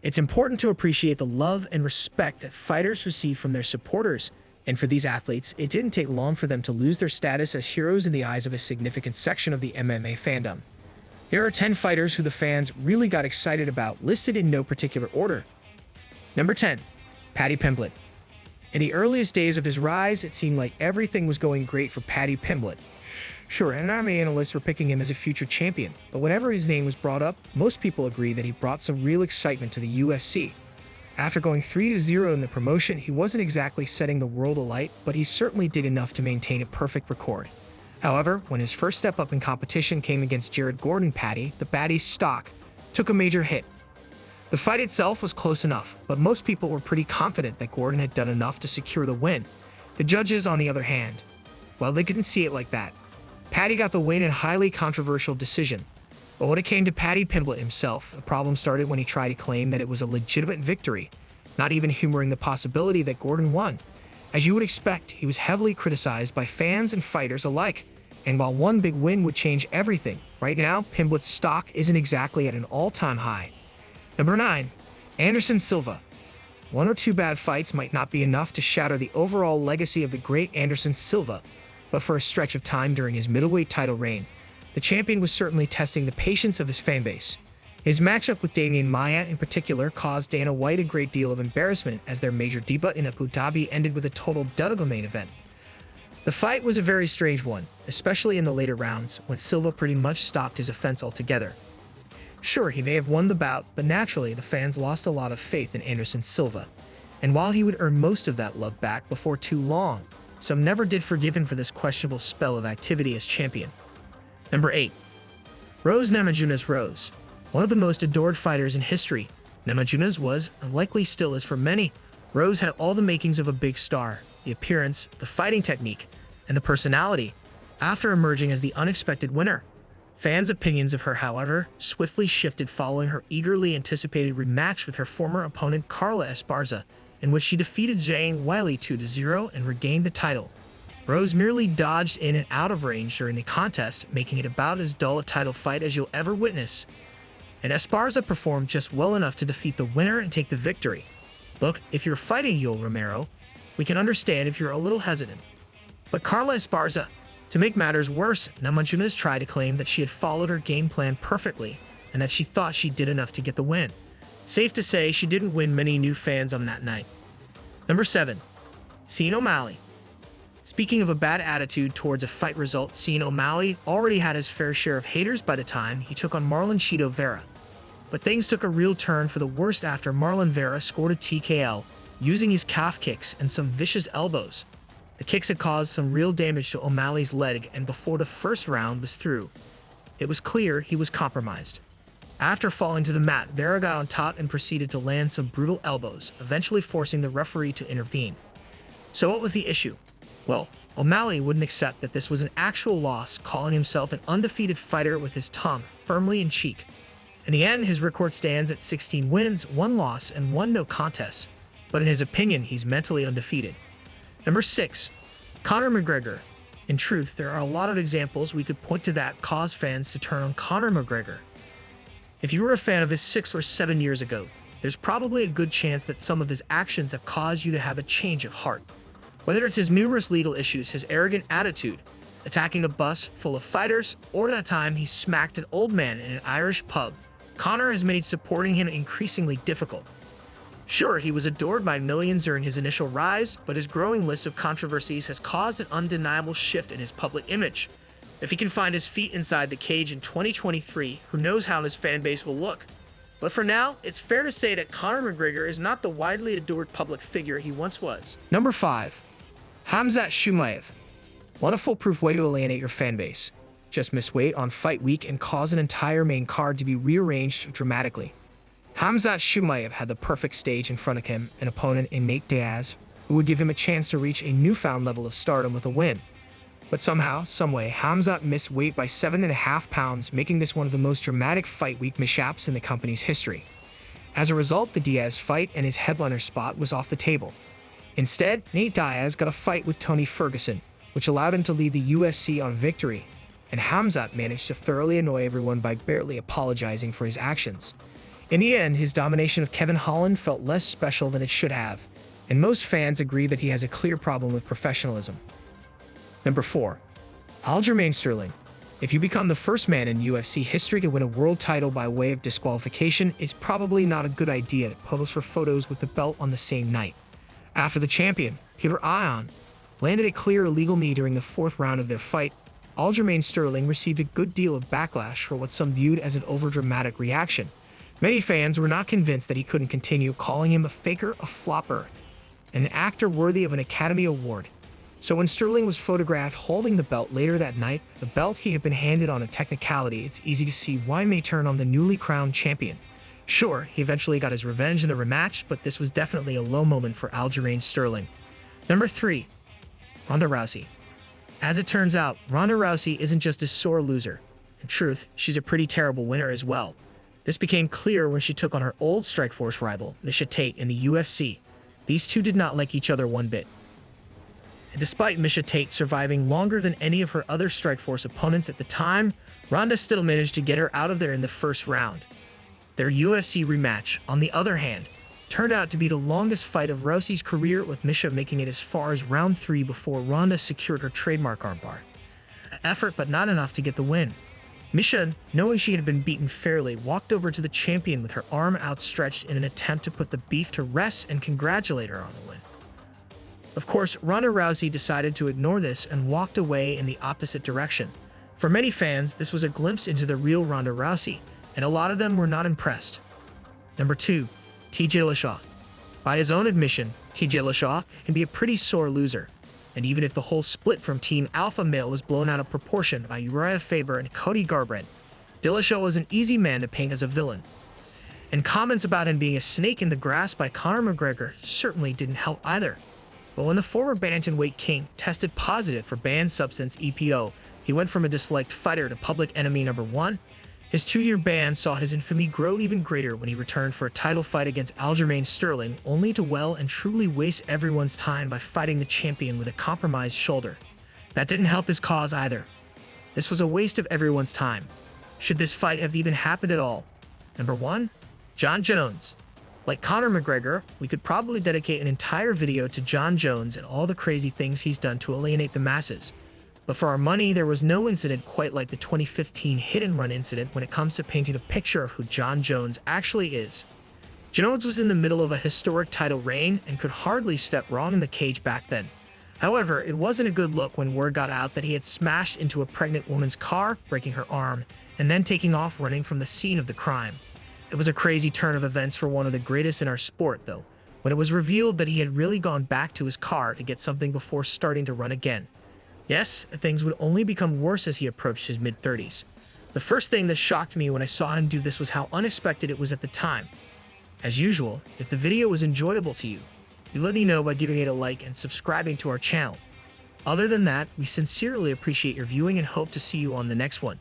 It's important to appreciate the love and respect that fighters receive from their supporters, and for these athletes, it didn't take long for them to lose their status as heroes in the eyes of a significant section of the MMA fandom. Here are 10 fighters who the fans really got excited about, listed in no particular order. Number 10. Paddy Pimblett. In the earliest days of his rise, it seemed like everything was going great for Paddy Pimblett. Sure, MMA analysts were picking him as a future champion, but whenever his name was brought up, most people agreed that he brought some real excitement to the UFC. After going 3-0 in the promotion, he wasn't exactly setting the world alight, but he certainly did enough to maintain a perfect record. However, when his first step up in competition came against Jared Gordon, Paddy, the baddie's stock, took a major hit. The fight itself was close enough, but most people were pretty confident that Gordon had done enough to secure the win. The judges, on the other hand, well, they couldn't see it like that. Paddy got the win in a highly controversial decision. But when it came to Paddy Pimblett himself, the problem started when he tried to claim that it was a legitimate victory, not even humoring the possibility that Gordon won. As you would expect, he was heavily criticized by fans and fighters alike. And while one big win would change everything, right now, Pimblett's stock isn't exactly at an all-time high. Number 9. Anderson Silva. One or two bad fights might not be enough to shatter the overall legacy of the great Anderson Silva, but for a stretch of time during his middleweight title reign, the champion was certainly testing the patience of his fanbase. His matchup with Damian Maia in particular caused Dana White a great deal of embarrassment, as their major debut in Abu Dhabi ended with a total dud of a main event. The fight was a very strange one, especially in the later rounds, when Silva pretty much stopped his offense altogether. Sure, he may have won the bout, but naturally the fans lost a lot of faith in Anderson Silva. And while he would earn most of that love back before too long, some never did forgive him for this questionable spell of activity as champion. Number 8. Rose Namajunas. Rose, one of the most adored fighters in history, Namajunas was, and likely still is for many. Rose had all the makings of a big star: the appearance, the fighting technique, and the personality. After emerging as the unexpected winner, fans' opinions of her, however, swiftly shifted following her eagerly anticipated rematch with her former opponent Carla Esparza, in which she defeated Zhang Weili 2-0 and regained the title. Rose merely dodged in and out of range during the contest, making it about as dull a title fight as you'll ever witness. And Esparza performed just well enough to defeat the winner and take the victory. Look, if you're fighting Yoel Romero, we can understand if you're a little hesitant. But Carla Esparza, to make matters worse, Namajunas tried to claim that she had followed her game plan perfectly and that she thought she did enough to get the win. Safe to say, she didn't win many new fans on that night. Number 7. Sean O'Malley. Speaking of a bad attitude towards a fight result, Sean O'Malley already had his fair share of haters by the time he took on Marlon Chito Vera. But things took a real turn for the worst after Marlon Vera scored a TKO, using his calf kicks and some vicious elbows. The kicks had caused some real damage to O'Malley's leg, and before the first round was through, it was clear he was compromised. After falling to the mat, Vera got on top and proceeded to land some brutal elbows, eventually forcing the referee to intervene. So what was the issue? Well, O'Malley wouldn't accept that this was an actual loss, calling himself an undefeated fighter with his tongue firmly in cheek. In the end, his record stands at 16 wins, 1 loss, and 1 no contest. But in his opinion, he's mentally undefeated. Number 6. Conor McGregor. In truth, there are a lot of examples we could point to that cause fans to turn on Conor McGregor. If you were a fan of his 6 or 7 years ago, there's probably a good chance that some of his actions have caused you to have a change of heart. Whether it's his numerous legal issues, his arrogant attitude, attacking a bus full of fighters, or that time he smacked an old man in an Irish pub, Conor has made supporting him increasingly difficult. Sure, he was adored by millions during his initial rise, but his growing list of controversies has caused an undeniable shift in his public image. If he can find his feet inside the cage in 2023, who knows how his fanbase will look. But for now, it's fair to say that Conor McGregor is not the widely adored public figure he once was. Number 5. Khamzat Chimaev. Want a foolproof way to alienate your fanbase? Just miss weight on fight week and cause an entire main card to be rearranged dramatically. Khamzat Chimaev had the perfect stage in front of him, an opponent in Nate Diaz, who would give him a chance to reach a newfound level of stardom with a win. But somehow, someway, Khamzat missed weight by 7.5 pounds, making this one of the most dramatic fight week mishaps in the company's history. As a result, the Diaz fight and his headliner spot was off the table. Instead, Nate Diaz got a fight with Tony Ferguson, which allowed him to lead the UFC on victory, and Khamzat managed to thoroughly annoy everyone by barely apologizing for his actions. In the end, his domination of Kevin Holland felt less special than it should have, and most fans agree that he has a clear problem with professionalism. Number 4. Aljamain Sterling. If you become the first man in UFC history to win a world title by way of disqualification, it's probably not a good idea to pose for photos with the belt on the same night. After the champion, Peter Yan, landed a clear illegal knee during the 4th round of their fight, Aljamain Sterling received a good deal of backlash for what some viewed as an overdramatic reaction. Many fans were not convinced that he couldn't continue, calling him a faker, a flopper, and an actor worthy of an Academy Award. So when Sterling was photographed holding the belt later that night, the belt he had been handed on a technicality, it's easy to see why he may turn on the newly crowned champion. Sure, he eventually got his revenge in the rematch, but this was definitely a low moment for Aljamain Sterling. Number 3. Ronda Rousey. As it turns out, Ronda Rousey isn't just a sore loser. In truth, she's a pretty terrible winner as well. This became clear when she took on her old Strikeforce rival, Miesha Tate, in the UFC. These two did not like each other one bit. And despite Miesha Tate surviving longer than any of her other Strikeforce opponents at the time, Ronda still managed to get her out of there in the first round. Their UFC rematch, on the other hand, turned out to be the longest fight of Rousey's career, with Miesha making it as far as round 3 before Ronda secured her trademark armbar. An effort, but not enough to get the win. Miesha, knowing she had been beaten fairly, walked over to the champion with her arm outstretched in an attempt to put the beef to rest and congratulate her on the win. Of course, Ronda Rousey decided to ignore this and walked away in the opposite direction. For many fans, this was a glimpse into the real Ronda Rousey, and a lot of them were not impressed. Number 2. TJ Dillashaw. By his own admission, TJ Dillashaw can be a pretty sore loser, and even if the whole split from Team Alpha Male was blown out of proportion by Uriah Faber and Cody Garbrandt, Dillashaw was an easy man to paint as a villain. And comments about him being a snake in the grass by Conor McGregor certainly didn't help either. But when the former bantamweight king tested positive for banned substance EPO, he went from a disliked fighter to public enemy number 1. His 2-year ban saw his infamy grow even greater when he returned for a title fight against Aljamain Sterling, only to well and truly waste everyone's time by fighting the champion with a compromised shoulder. That didn't help his cause either. This was a waste of everyone's time. Should this fight have even happened at all? Number 1. Jon Jones. Like Conor McGregor, we could probably dedicate an entire video to Jon Jones and all the crazy things he's done to alienate the masses. But for our money, there was no incident quite like the 2015 hit-and-run incident when it comes to painting a picture of who Jon Jones actually is. Jones was in the middle of a historic title reign and could hardly step wrong in the cage back then. However, it wasn't a good look when word got out that he had smashed into a pregnant woman's car, breaking her arm, and then taking off running from the scene of the crime. It was a crazy turn of events for one of the greatest in our sport, though, when it was revealed that he had really gone back to his car to get something before starting to run again. Yes, things would only become worse as he approached his mid-30s. The first thing that shocked me when I saw him do this was how unexpected it was at the time. As usual, if the video was enjoyable to you, you let me know by giving it a like and subscribing to our channel. Other than that, we sincerely appreciate your viewing and hope to see you on the next one.